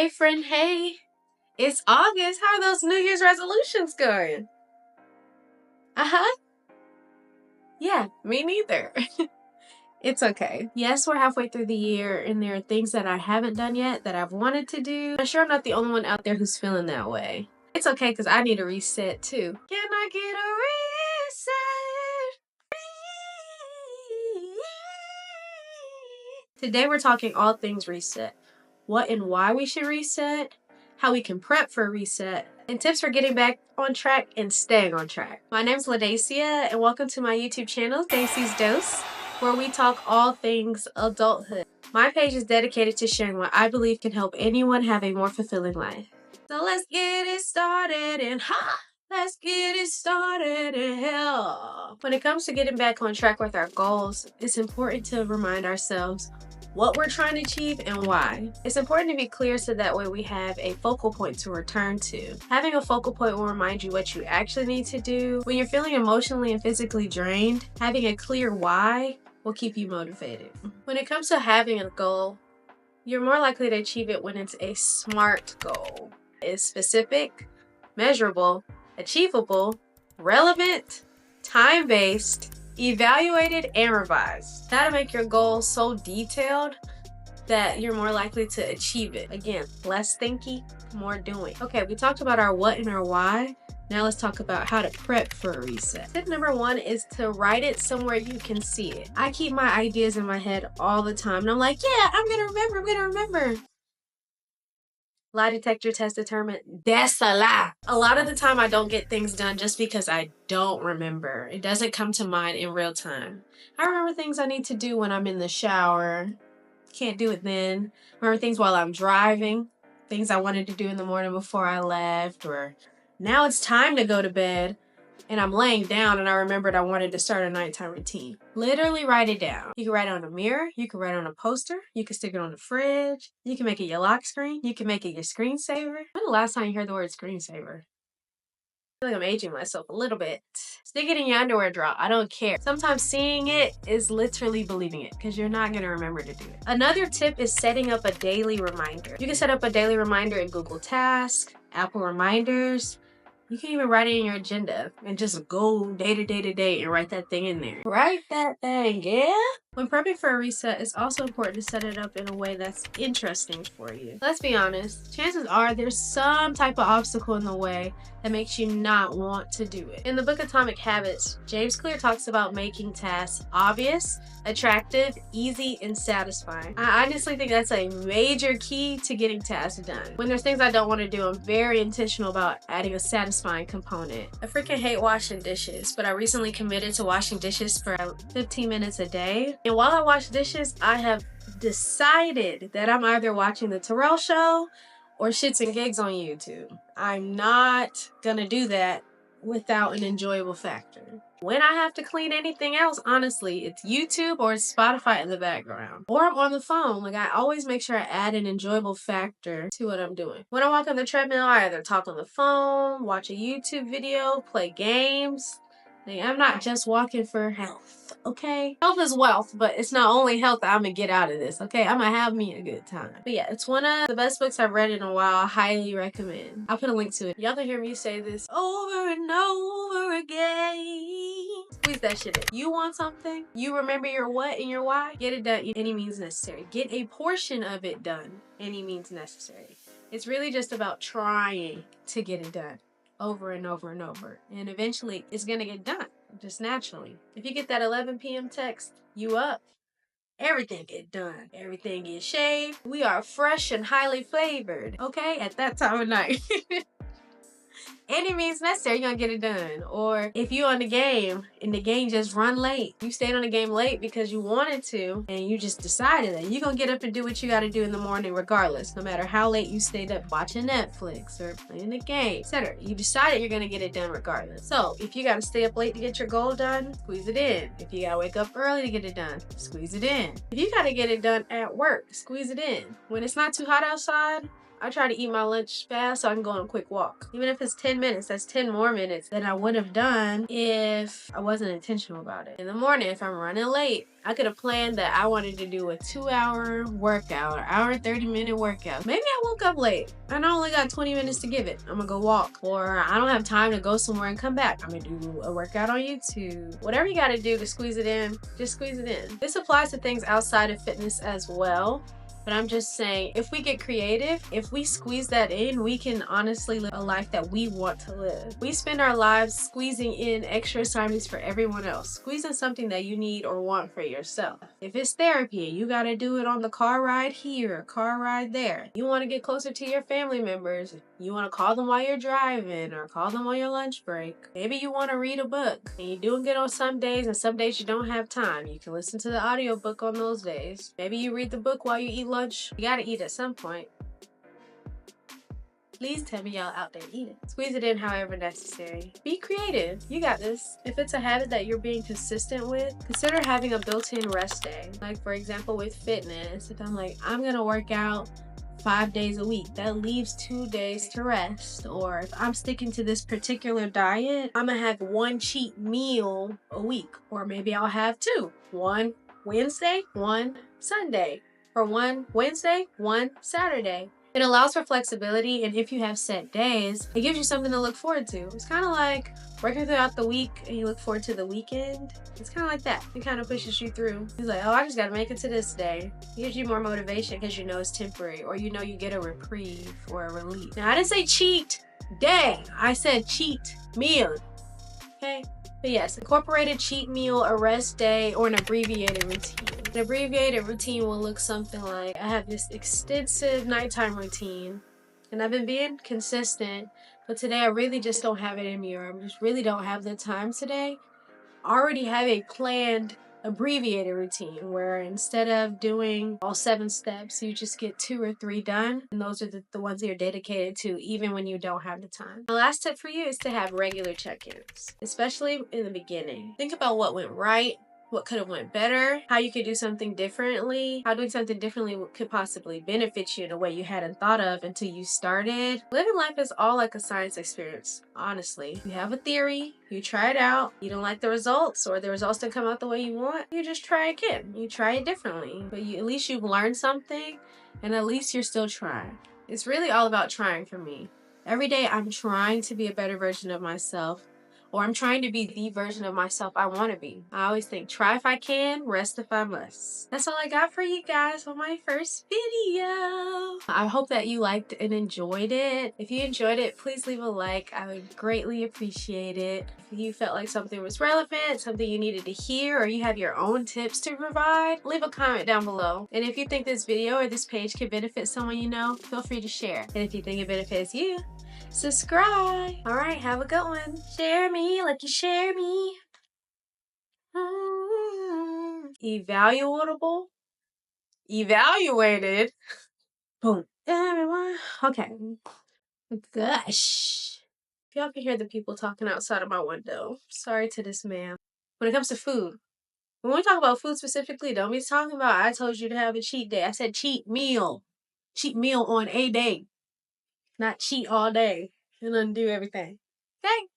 Hey friend, hey. It's August. How are those New Year's resolutions going? Yeah, me neither. It's okay. Yes, we're halfway through the year and there are things that I haven't done yet that I've wanted to do. I'm sure I'm not the only one out there who's feeling that way. It's okay because I need a reset too. Can I get a reset? Today we're talking all things reset. What and why we should reset, how we can prep for a reset, and tips for getting back on track and staying on track. My name's Dacie and welcome to my YouTube channel, Dacie's Dose, where we talk all things adulthood. My page is dedicated to sharing what I believe can help anyone have a more fulfilling life. So let's get it started and let's get it started in hell. When it comes to getting back on track with our goals, it's important to remind ourselves what we're trying to achieve and why. It's important to be clear so that way we have a focal point to return to. Having a focal point will remind you what you actually need to do. When you're feeling emotionally and physically drained, having a clear why will keep you motivated. When it comes to having a goal, you're more likely to achieve it when it's a SMART goal. It's specific, measurable, achievable, relevant, time-based, evaluated, and revised. That'll make your goal so detailed that you're more likely to achieve it. Again, less thinking, more doing. Okay, we talked about our what and our why. Now let's talk about how to prep for a reset. Tip number one is to write it somewhere you can see it. I keep my ideas in my head all the time and I'm like, yeah, I'm gonna remember. Lie detector test determined that's a lie. A lot of the time I don't get things done just because I don't remember. It doesn't come to mind in real time. I remember things I need to do when I'm in the shower. Can't do it then. Remember things while I'm driving. Things I wanted to do in the morning before I left, or now it's time to go to bed and I'm laying down and I remembered I wanted to start a nighttime routine. Literally write it down. You can write it on a mirror, you can write it on a poster, you can stick it on the fridge, you can make it your lock screen, you can make it your screensaver. When the last time you heard the word screensaver? I feel like I'm aging myself a little bit. Stick it in your underwear drawer. I don't care. Sometimes seeing it is literally believing it because you're not going to remember to do it. Another tip is setting up a daily reminder. You can set up a daily reminder in Google Tasks, Apple Reminders. You can even write it in your agenda and just go day to day and write that thing in there. Write that thing, yeah? When prepping for a reset, it's also important to set it up in a way that's interesting for you. Let's be honest, chances are there's some type of obstacle in the way that makes you not want to do it. In the book Atomic Habits, James Clear talks about making tasks obvious, attractive, easy, and satisfying. I honestly think that's a major key to getting tasks done. When there's things I don't want to do, I'm very intentional about adding a satisfying component. I freaking hate washing dishes, but I recently committed to washing dishes for 15 minutes a day. And while I wash dishes, I have decided that I'm either watching The Terrell Show or Shits and Gigs on YouTube. I'm not gonna do that without an enjoyable factor. When I have to clean anything else, honestly, it's YouTube or it's Spotify in the background. Or I'm on the phone. Like, I always make sure I add an enjoyable factor to what I'm doing. When I walk on the treadmill, I either talk on the phone, watch a YouTube video, play games. Like, I'm not just walking for health, okay? Health is wealth, but it's not only health that I'm gonna get out of this, okay? I'm gonna have me a good time. But yeah, it's one of the best books I've read in a while. I highly recommend. I'll put a link to it. Y'all can hear me say this over and over again. Squeeze that shit in. You want something? You remember your what and your why? Get it done any means necessary. Get a portion of it done any means necessary. It's really just about trying to get it done over and over and over, and eventually it's gonna get done just naturally. If you get that 11 p.m. text, you up, everything get done, everything gets shaved. We are fresh and highly flavored, okay, at that time of night. Any means necessary, you're gonna get it done. Or if you on the game and the game just run late, you stayed on the game late because you wanted to and you just decided that you're gonna get up and do what you gotta do in the morning regardless, no matter how late you stayed up watching Netflix or playing the game, etc. You decided you're gonna get it done regardless. So if you gotta stay up late to get your goal done, squeeze it in. If you gotta wake up early to get it done, squeeze it in. If you gotta get it done at work, squeeze it in. When it's not too hot outside, I try to eat my lunch fast so I can go on a quick walk. Even if it's 10 minutes, that's 10 more minutes than I would have done if I wasn't intentional about it. In the morning, if I'm running late, I could have planned that I wanted to do a 2-hour workout, or hour 30-minute workout. Maybe I woke up late and I only got 20 minutes to give it. I'm gonna go walk, or I don't have time to go somewhere and come back. I'm gonna do a workout on YouTube. Whatever you gotta do to squeeze it in, just squeeze it in. This applies to things outside of fitness as well. But I'm just saying, if we get creative, if we squeeze that in, we can honestly live a life that we want to live. We spend our lives squeezing in extra assignments for everyone else, squeezing something that you need or want for yourself. If it's therapy, you gotta do it on the car ride here, car ride there. You wanna get closer to your family members, you wanna call them while you're driving or call them on your lunch break. Maybe you wanna read a book and you're doing it on some days and some days you don't have time. You can listen to the audiobook on those days. Maybe you read the book while you eat lunch. You gotta eat at some point. Please tell me y'all out there eating. Squeeze it in however necessary. Be creative. You got this. If it's a habit that you're being consistent with, consider having a built-in rest day. Like for example with fitness, if I'm like, I'm gonna work out 5 days a week, that leaves 2 days to rest. Or if I'm sticking to this particular diet, I'm gonna have 1 cheat meal a week. Or maybe I'll have 2. 1 Wednesday, 1 Sunday. Or 1 Wednesday, 1 Saturday. It allows for flexibility, and if you have set days, it gives you something to look forward to. It's kind of like working throughout the week and you look forward to the weekend. It's kind of like that. It kind of pushes you through. It's like, oh, I just got to make it to this day. It gives you more motivation because you know it's temporary, or you know you get a reprieve or a relief. Now, I didn't say cheat day. I said cheat meal. Okay? But yes, incorporate a cheat meal, a rest day, or an abbreviated routine. An abbreviated routine will look something like, I have this extensive nighttime routine, and I've been being consistent, but today I really just don't have it in me, or I just really don't have the time today. I already have a planned abbreviated routine where instead of doing all 7 steps, you just get 2 or 3 done, and those are the ones that you're dedicated to even when you don't have the time. My last tip for you is to have regular check-ins, especially in the beginning. Think about what went right, what could have went better, how you could do something differently, how doing something differently could possibly benefit you in a way you hadn't thought of until you started. Living life is all like a science experience, honestly. You have a theory, you try it out, you don't like the results, or the results don't come out the way you want, you just try again. You try it differently, but at least you've learned something, and at least you're still trying. It's really all about trying for me. Every day I'm trying to be a better version of myself, or I'm trying to be the version of myself I want to be. I always think, try if I can, rest if I must. That's all I got for you guys on my first video. I hope that you liked and enjoyed it. If you enjoyed it, please leave a like. I would greatly appreciate it. If you felt like something was relevant, something you needed to hear, or you have your own tips to provide, leave a comment down below. And if you think this video or this page could benefit someone you know, feel free to share. And if you think it benefits you, subscribe. All right, have a good one. Share me like you share me. Evaluatable. Evaluated. Boom. Everyone. Okay. Gosh. If y'all can hear the people talking outside of my window, sorry to this man. When it comes to food, when we talk about food specifically, don't be talking about I told you to have a cheat day. I said cheat meal. Cheat meal on a day. Not cheat all day and undo everything. Okay?